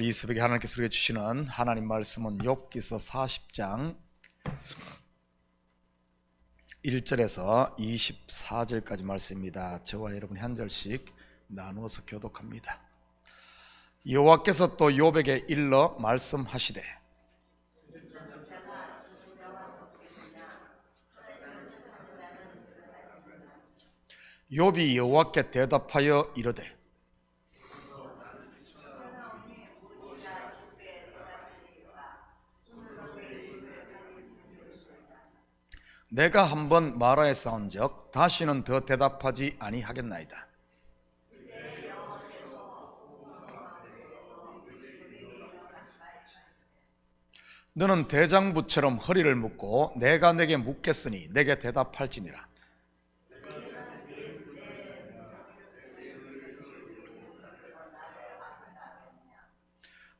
이 새벽에 하나님께서 우리에게 주시는 하나님 말씀은 욥기서 40장 1절에서 24절까지 말씀입니다. 저와 여러분이 한 절씩 나누어서 교독합니다. 여호와께서 또 욥에게 일러 말씀하시되 욥이 여호와께 대답하여 이르되 내가 한번 말하였사온즉 다시는 더 대답하지 아니하겠나이다. 너는 대장부처럼 허리를 묶고 내가 내게 묻겠으니 내게 대답할지니라.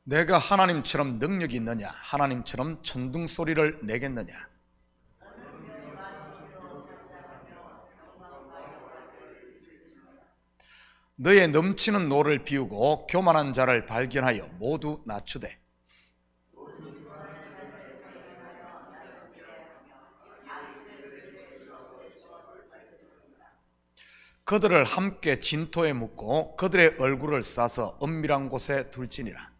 내가 하나님처럼 능력이 있느냐? 하나님처럼 천둥소리를 내겠느냐? 너의 넘치는 노를 비우고 교만한 자를 발견하여 모두 낮추되 그들을 함께 진토에 묻고 그들의 얼굴을 싸서 은밀한 곳에 둘지니라.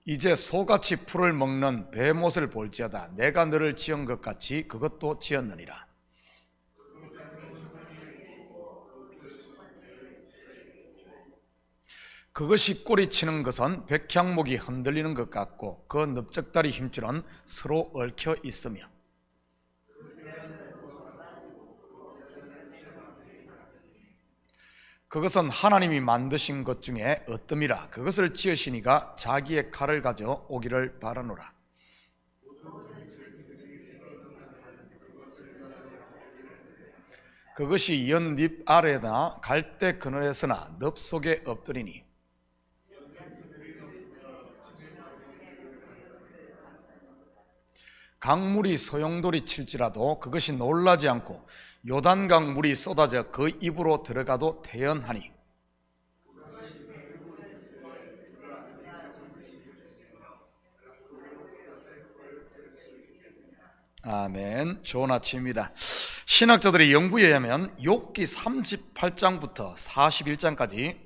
이제 소같이 풀을 먹는 베못을 볼지어다. 내가 너를 지은 것 같이 그것도 지었느니라. 그것이 꼬리치는 것은 백향목이 흔들리는 것 같고 그 넓적다리 힘줄은 서로 얽혀 있으며 그것은 하나님이 만드신 것 중에 어뜸이라. 그것을 지으시니가 자기의 칼을 가져 오기를 바라노라. 그것이 연잎 아래나 갈대 그늘에서나 늪 속에 엎드리니 강물이 소용돌이 칠지라도 그것이 놀라지 않고 요단강 물이 쏟아져 그 입으로 들어가도 태연하니 아멘. 좋은 아침입니다. 신학자들의 연구에 의하면 욥기 38장부터 41장까지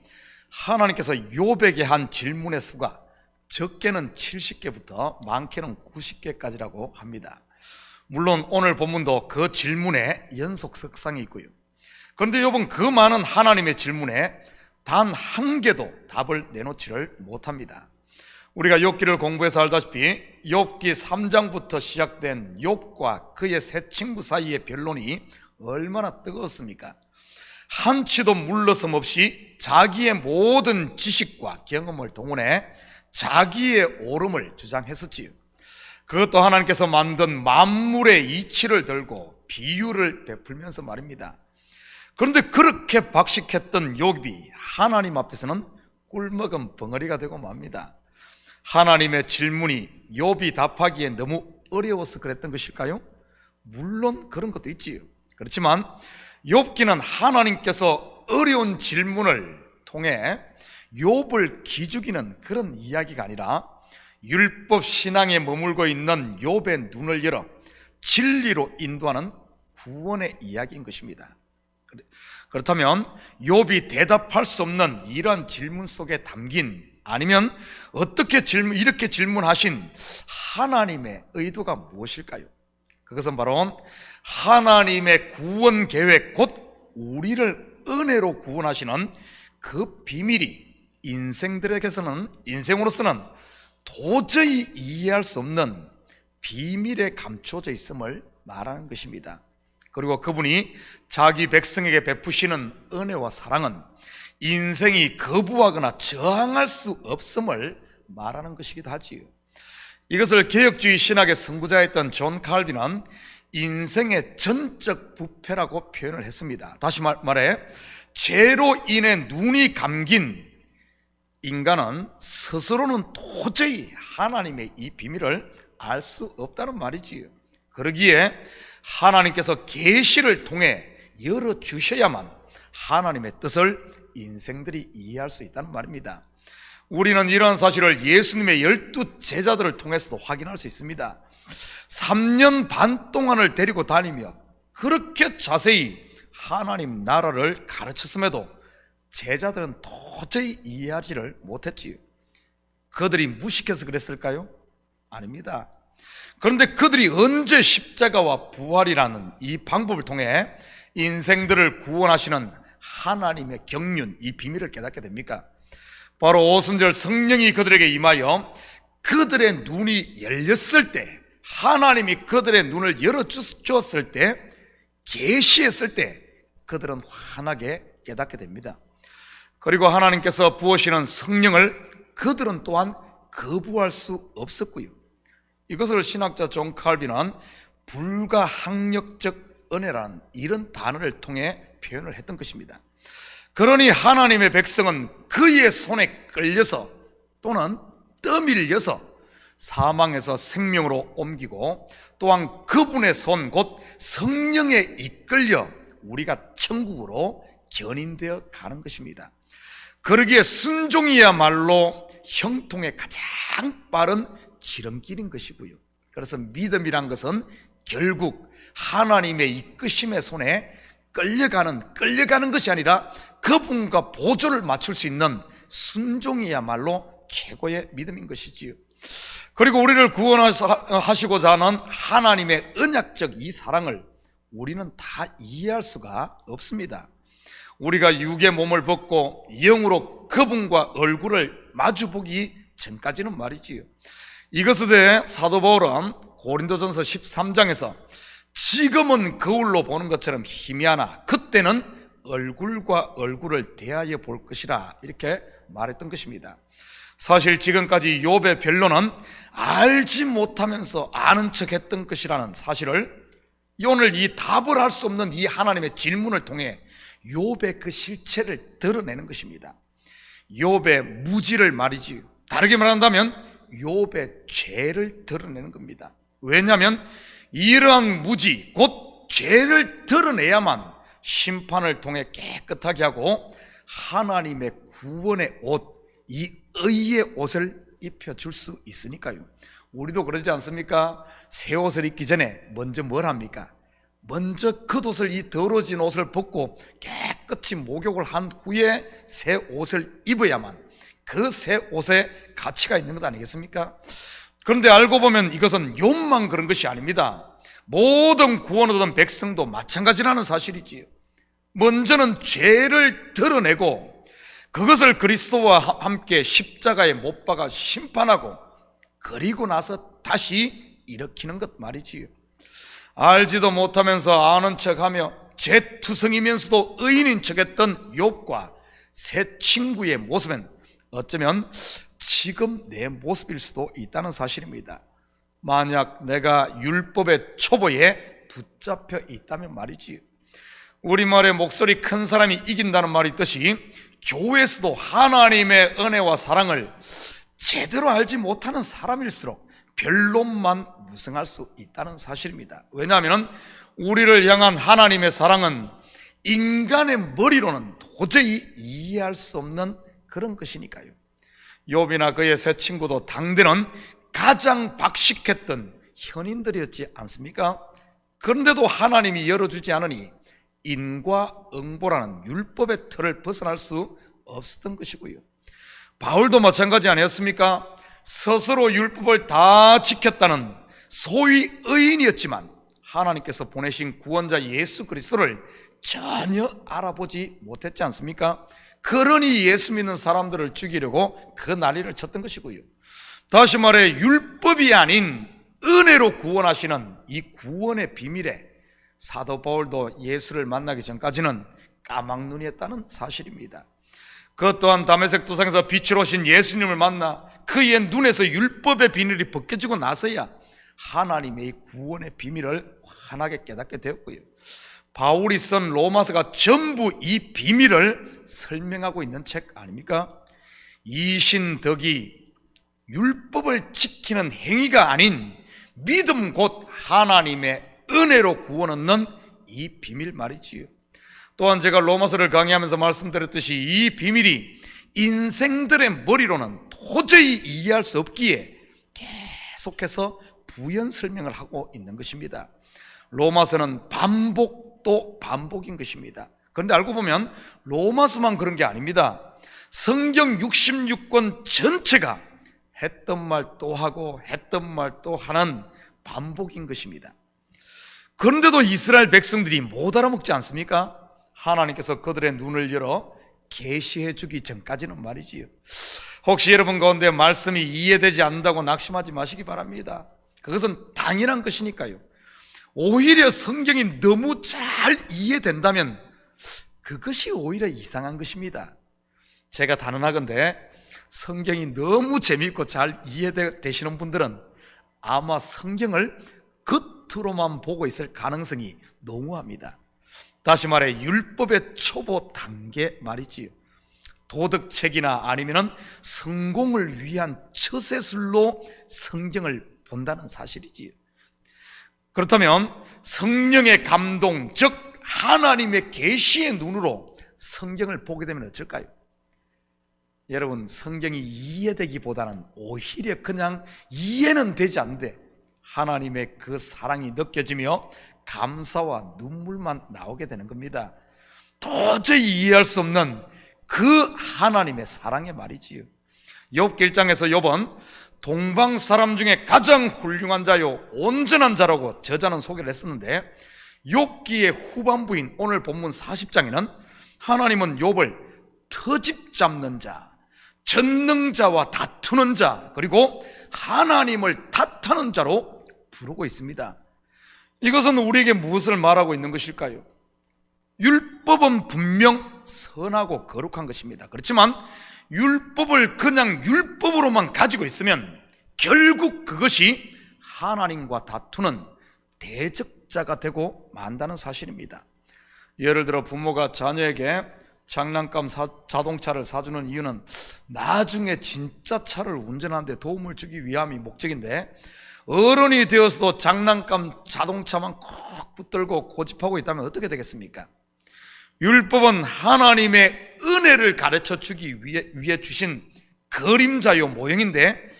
하나님께서 욥에게 한 질문의 수가 적게는 70개부터 많게는 90개까지라고 합니다. 물론 오늘 본문도 그 질문에 연속 석상이 있고요. 그런데 욥은 그 많은 하나님의 질문에 단 한 개도 답을 내놓지를 못합니다. 우리가 욥기를 공부해서 알다시피 욥기 3장부터 시작된 욥과 그의 세 친구 사이의 변론이 얼마나 뜨거웠습니까? 한치도 물러섬 없이 자기의 모든 지식과 경험을 동원해 자기의 옳음을 주장했었지요. 그것도 하나님께서 만든 만물의 이치를 들고 비유를 베풀면서 말입니다. 그런데 그렇게 박식했던 욥이 하나님 앞에서는 꿀먹은 벙어리가 되고 맙니다. 하나님의 질문이 욥이 답하기에 너무 어려워서 그랬던 것일까요? 물론 그런 것도 있지요. 그렇지만 욥기는 하나님께서 어려운 질문을 통해 욥을 기죽이는 그런 이야기가 아니라 율법 신앙에 머물고 있는 욥의 눈을 열어 진리로 인도하는 구원의 이야기인 것입니다. 그렇다면 욥이 대답할 수 없는 이런 질문 속에 담긴, 아니면 어떻게 이렇게 질문하신 하나님의 의도가 무엇일까요? 그것은 바로 하나님의 구원 계획, 곧 우리를 은혜로 구원하시는 그 비밀이 인생으로서는 도저히 이해할 수 없는 비밀에 감춰져 있음을 말하는 것입니다. 그리고 그분이 자기 백성에게 베푸시는 은혜와 사랑은 인생이 거부하거나 저항할 수 없음을 말하는 것이기도 하지요. 이것을 개혁주의 신학의 선구자였던 존 칼빈은 인생의 전적 부패라고 표현을 했습니다. 다시 말해 죄로 인해 눈이 감긴 인간은 스스로는 도저히 하나님의 이 비밀을 알 수 없다는 말이지요. 그러기에 하나님께서 계시를 통해 열어주셔야만 하나님의 뜻을 인생들이 이해할 수 있다는 말입니다. 우리는 이러한 사실을 예수님의 12 제자들을 통해서도 확인할 수 있습니다. 3년 반 동안을 데리고 다니며 그렇게 자세히 하나님 나라를 가르쳤음에도 제자들은 도저히 이해하지를 못했지요. 그들이 무식해서 그랬을까요? 아닙니다. 그런데 그들이 언제 십자가와 부활이라는 이 방법을 통해 인생들을 구원하시는 하나님의 경륜, 이 비밀을 깨닫게 됩니까? 바로 오순절 성령이 그들에게 임하여 그들의 눈이 열렸을 때, 하나님이 그들의 눈을 열어주었을 때, 계시했을 때 그들은 환하게 깨닫게 됩니다. 그리고 하나님께서 부으시는 성령을 그들은 또한 거부할 수 없었고요. 이것을 신학자 존 칼빈은 불가항력적 은혜라는 이런 단어를 통해 표현을 했던 것입니다. 그러니 하나님의 백성은 그의 손에 끌려서 또는 떠밀려서 사망에서 생명으로 옮기고, 또한 그분의 손 곧 성령에 이끌려 우리가 천국으로 견인되어 가는 것입니다. 그러기에 순종이야말로 형통의 가장 빠른 지름길인 것이고요. 그래서 믿음이란 것은 결국 하나님의 이끄심의 손에 끌려가는 것이 아니라 그분과 보조를 맞출 수 있는 순종이야말로 최고의 믿음인 것이지요. 그리고 우리를 구원하시고자 하는 하나님의 언약적 이 사랑을 우리는 다 이해할 수가 없습니다. 우리가 육의 몸을 벗고 영으로 그분과 얼굴을 마주보기 전까지는 말이지요. 이것에 대해 사도 바울은 고린도전서 13장에서 지금은 거울로 보는 것처럼 희미하나 그때는 얼굴과 얼굴을 대하여 볼 것이라, 이렇게 말했던 것입니다. 사실 지금까지 욥의 변론은 알지 못하면서 아는 척 했던 것이라는 사실을 오늘 이 답을 할 수 없는 이 하나님의 질문을 통해 욥의 그 실체를 드러내는 것입니다. 욥의 무지를 말이지, 다르게 말한다면 욥의 죄를 드러내는 겁니다. 왜냐하면 이러한 무지 곧 죄를 드러내야만 심판을 통해 깨끗하게 하고 하나님의 구원의 옷, 이 의의 옷을 입혀줄 수 있으니까요. 우리도 그러지 않습니까? 새 옷을 입기 전에 먼저 뭘 합니까? 먼저 겉옷을, 이 더러워진 옷을 벗고 깨끗이 목욕을 한 후에 새 옷을 입어야만 그 새 옷에 가치가 있는 것 아니겠습니까? 그런데 알고 보면 이것은 욥만 그런 것이 아닙니다. 모든 구원 얻은 백성도 마찬가지라는 사실이지요. 먼저는 죄를 드러내고 그것을 그리스도와 함께 십자가에 못 박아 심판하고, 그리고 나서 다시 일으키는 것 말이지요. 알지도 못하면서 아는 척하며 죄투성이면서도 의인인 척했던 욥과 새 친구의 모습은 어쩌면 지금 내 모습일 수도 있다는 사실입니다. 만약 내가 율법의 초보에 붙잡혀 있다면 말이지요. 우리말에 목소리 큰 사람이 이긴다는 말이 있듯이 교회에서도 하나님의 은혜와 사랑을 제대로 알지 못하는 사람일수록 변론만 무성할 수 있다는 사실입니다. 왜냐하면 우리를 향한 하나님의 사랑은 인간의 머리로는 도저히 이해할 수 없는 그런 것이니까요. 욥이나 그의 새 친구도 당대는 가장 박식했던 현인들이었지 않습니까? 그런데도 하나님이 열어주지 않으니 인과응보라는 율법의 틀을 벗어날 수 없었던 것이고요. 바울도 마찬가지 아니었습니까? 스스로 율법을 다 지켰다는 소위 의인이었지만 하나님께서 보내신 구원자 예수 그리스도를 전혀 알아보지 못했지 않습니까? 그러니 예수 믿는 사람들을 죽이려고 그 난리를 쳤던 것이고요. 다시 말해 율법이 아닌 은혜로 구원하시는 이 구원의 비밀에 사도 바울도 예수를 만나기 전까지는 까막눈이었다는 사실입니다. 그것 또한 다메섹 도상에서 빛으로 오신 예수님을 만나 그의 눈에서 율법의 비밀이 벗겨지고 나서야 하나님의 구원의 비밀을 환하게 깨닫게 되었고요. 바울이 쓴 로마서가 전부 이 비밀을 설명하고 있는 책 아닙니까? 이신덕이 율법을 지키는 행위가 아닌 믿음 곧 하나님의 은혜로 구원 얻는 이 비밀 말이지요. 또한 제가 로마서를 강의하면서 말씀드렸듯이 이 비밀이 인생들의 머리로는 도저히 이해할 수 없기에 계속해서 부연 설명을 하고 있는 것입니다. 로마서는 반복도 반복인 것입니다. 그런데 알고 보면 로마서만 그런 게 아닙니다. 성경 66권 전체가 했던 말 또 하고 했던 말 또 하는 반복인 것입니다. 그런데도 이스라엘 백성들이 못 알아먹지 않습니까? 하나님께서 그들의 눈을 열어 계시해 주기 전까지는 말이지요. 혹시 여러분 가운데 말씀이 이해되지 않는다고 낙심하지 마시기 바랍니다. 그것은 당연한 것이니까요. 오히려 성경이 너무 잘 이해된다면 그것이 오히려 이상한 것입니다. 제가 단언하건대 성경이 너무 재미있고 잘 이해되시는 분들은 아마 성경을 겉으로만 보고 있을 가능성이 농후합니다. 다시 말해 율법의 초보 단계 말이지요. 도덕책이나 아니면 성공을 위한 처세술로 성경을 본다는 사실이지요. 그렇다면 성령의 감동, 즉 하나님의 계시의 눈으로 성경을 보게 되면 어쩔까요? 여러분, 성경이 이해되기보다는 오히려 그냥 이해는 되지 않는데 하나님의 그 사랑이 느껴지며 감사와 눈물만 나오게 되는 겁니다. 도저히 이해할 수 없는 그 하나님의 사랑의 말이지요. 욥기 1장에서 욥은 동방 사람 중에 가장 훌륭한 자요 온전한 자라고 저자는 소개를 했었는데, 욥기의 후반부인 오늘 본문 40장에는 하나님은 욥을 터집 잡는 자, 전능자와 다투는 자, 그리고 하나님을 탓하는 자로 부르고 있습니다. 이것은 우리에게 무엇을 말하고 있는 것일까요? 율법은 분명 선하고 거룩한 것입니다. 그렇지만 율법을 그냥 율법으로만 가지고 있으면 결국 그것이 하나님과 다투는 대적자가 되고 만다는 사실입니다. 예를 들어 부모가 자녀에게 장난감 자동차를 사주는 이유는 나중에 진짜 차를 운전하는 데 도움을 주기 위함이 목적인데, 어른이 되어서도 장난감 자동차만 콕 붙들고 고집하고 있다면 어떻게 되겠습니까? 율법은 하나님의 은혜를 가르쳐 주기 위해 주신 그림자요 모형인데,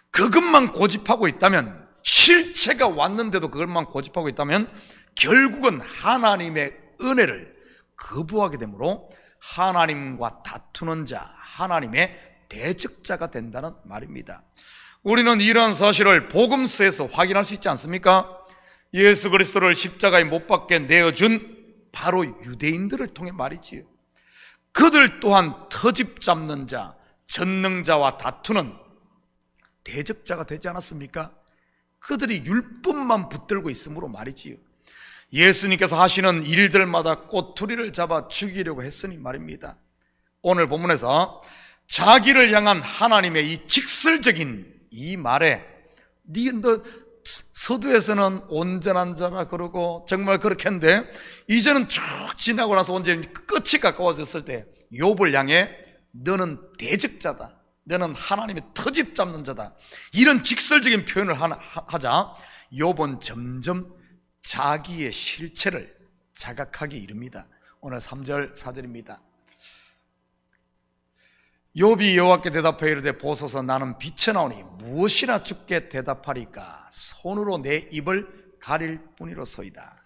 그것만 고집하고 있다면, 실체가 왔는데도 그것만 고집하고 있다면 결국은 하나님의 은혜를 거부하게 되므로 하나님과 다투는 자, 하나님의 대적자가 된다는 말입니다. 우리는 이러한 사실을 복음서에서 확인할 수 있지 않습니까? 예수 그리스도를 십자가에 못 박게 내어준 바로 유대인들을 통해 말이지요. 그들 또한 터집 잡는 자, 전능자와 다투는 대적자가 되지 않았습니까? 그들이 율법만 붙들고 있으므로 말이지요. 예수님께서 하시는 일들마다 꼬투리를 잡아 죽이려고 했으니 말입니다. 오늘 본문에서 자기를 향한 하나님의 이 직설적인 이 말에, 너 서두에서는 온전한 자라 그러고 정말 그렇게 했는데 이제는 쭉 지나고 나서 언제 끝이 가까워졌을 때 욥을 향해 너는 대적자다, 너는 하나님의 터집 잡는 자다, 이런 직설적인 표현을 하자 욥은 점점 자기의 실체를 자각하기 이릅니다. 오늘 3절 4절입니다. 욥이 여호와께 대답하여 이르되 보소서 나는 비쳐나오니 무엇이나 주께 대답하리까? 손으로 내 입을 가릴 뿐이로소이다.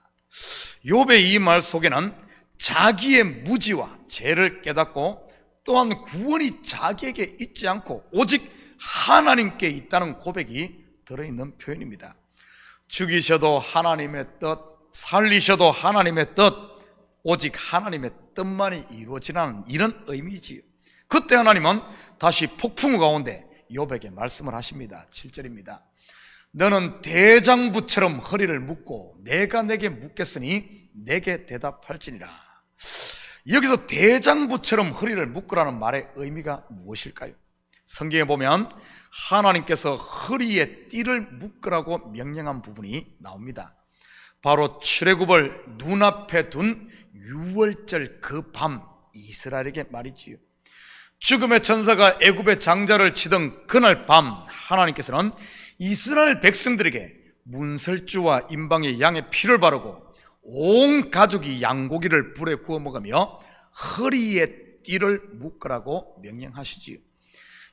욥의 이 말 속에는 자기의 무지와 죄를 깨닫고 또한 구원이 자기에게 있지 않고 오직 하나님께 있다는 고백이 들어있는 표현입니다. 죽이셔도 하나님의 뜻, 살리셔도 하나님의 뜻, 오직 하나님의 뜻만이 이루어지라는 이런 의미지요. 그때 하나님은 다시 폭풍 가운데 욥에게 말씀을 하십니다. 7절입니다. 너는 대장부처럼 허리를 묶고 내가 내게 묻겠으니 내게 대답할지니라. 여기서 대장부처럼 허리를 묶으라는 말의 의미가 무엇일까요? 성경에 보면 하나님께서 허리에 띠를 묶으라고 명령한 부분이 나옵니다. 바로 출애굽을 눈앞에 둔 유월절 그 밤 이스라엘에게 말이지요. 죽음의 천사가 애굽의 장자를 치던 그날 밤 하나님께서는 이스라엘 백성들에게 문설주와 임방의 양의 피를 바르고 온 가족이 양고기를 불에 구워 먹으며 허리에 띠를 묶으라고 명령하시지요.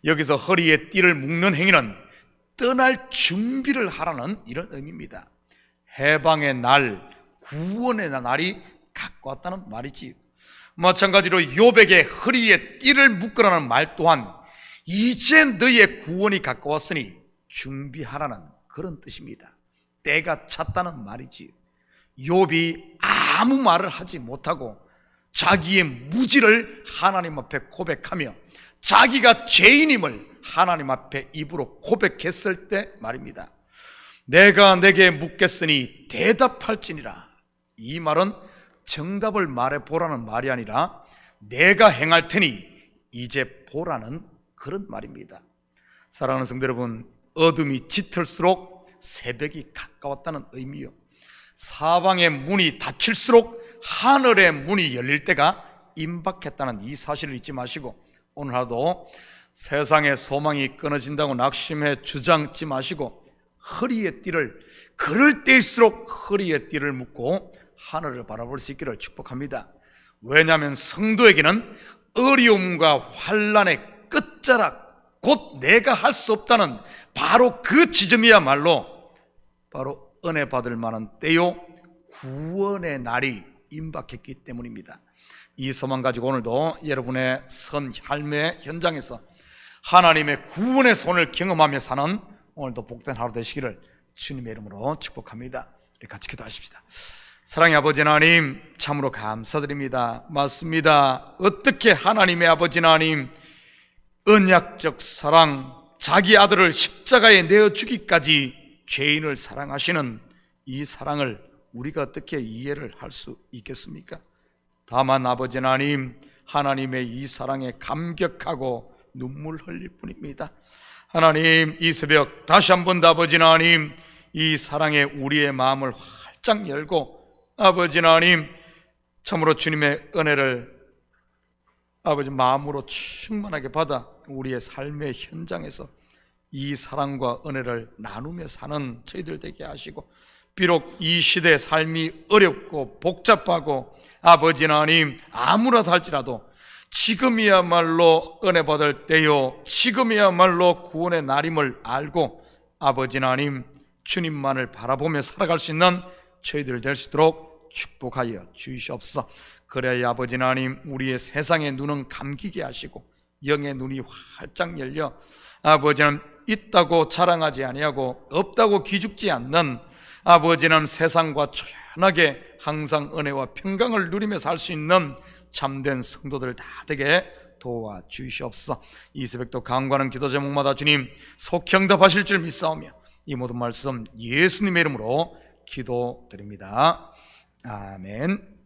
여기서 허리에 띠를 묶는 행위는 떠날 준비를 하라는 이런 의미입니다. 해방의 날, 구원의 날이 가까웠다는 말이지요. 마찬가지로 욥에게 허리에 띠를 묶으라는 말 또한 이제 너의 구원이 가까웠으니 준비하라는 그런 뜻입니다. 때가 찼다는 말이지요. 욥이 아무 말을 하지 못하고 자기의 무지를 하나님 앞에 고백하며 자기가 죄인임을 하나님 앞에 입으로 고백했을 때 말입니다. 내가 내게 묻겠으니 대답할지니라. 이 말은 정답을 말해보라는 말이 아니라 내가 행할 테니 이제 보라는 그런 말입니다. 사랑하는 성도 여러분, 어둠이 짙을수록 새벽이 가까웠다는 의미요, 사방의 문이 닫힐수록 하늘의 문이 열릴 때가 임박했다는 이 사실을 잊지 마시고, 오늘 하루도 세상의 소망이 끊어진다고 낙심해 주저앉지 마시고 허리에 띠를, 그럴 때일수록 허리에 띠를 묶고 하늘을 바라볼 수 있기를 축복합니다. 왜냐하면 성도에게는 어려움과 환난의 끝자락, 곧 내가 할 수 없다는 바로 그 지점이야말로 바로 은혜 받을 만한 때요, 구원의 날이 임박했기 때문입니다. 이 소망 가지고 오늘도 여러분의 삶의 현장에서 하나님의 구원의 손을 경험하며 사는 오늘도 복된 하루 되시기를 주님의 이름으로 축복합니다. 우리 같이 기도하십시다. 사랑의 아버지 하나님, 참으로 감사드립니다. 맞습니다. 어떻게 하나님의 아버지 하나님 언약적 사랑, 자기 아들을 십자가에 내어주기까지 죄인을 사랑하시는 이 사랑을 우리가 어떻게 이해를 할 수 있겠습니까? 다만 아버지 하나님, 하나님의 이 사랑에 감격하고 눈물 흘릴 뿐입니다. 하나님, 이 새벽 다시 한번 아버지 하나님 이 사랑에 우리의 마음을 활짝 열고 아버지 하나님 참으로 주님의 은혜를 아버지 마음으로 충만하게 받아 우리의 삶의 현장에서 이 사랑과 은혜를 나누며 사는 저희들 되게 하시고, 비록 이 시대 삶이 어렵고 복잡하고 아버지 하나님 아무라도 할지라도 지금이야말로 은혜 받을 때요, 지금이야말로 구원의 날임을 알고 아버지 하나님 주님만을 바라보며 살아갈 수 있는 저희들 될 수 있도록 축복하여 주시옵소서. 그래야 아버지 하나님 우리의 세상의 눈은 감기게 하시고 영의 눈이 활짝 열려 아버지 하나님 있다고 자랑하지 아니하고 없다고 기죽지 않는 아버지 하나님 세상과 조연하게 항상 은혜와 평강을 누리며 살 수 있는 참된 성도들 다 되게 도와주시옵소서. 이 새벽도 간구하는 기도 제목마다 주님 속형답하실 줄 믿사오며 이 모든 말씀 예수님의 이름으로 기도드립니다. 아멘.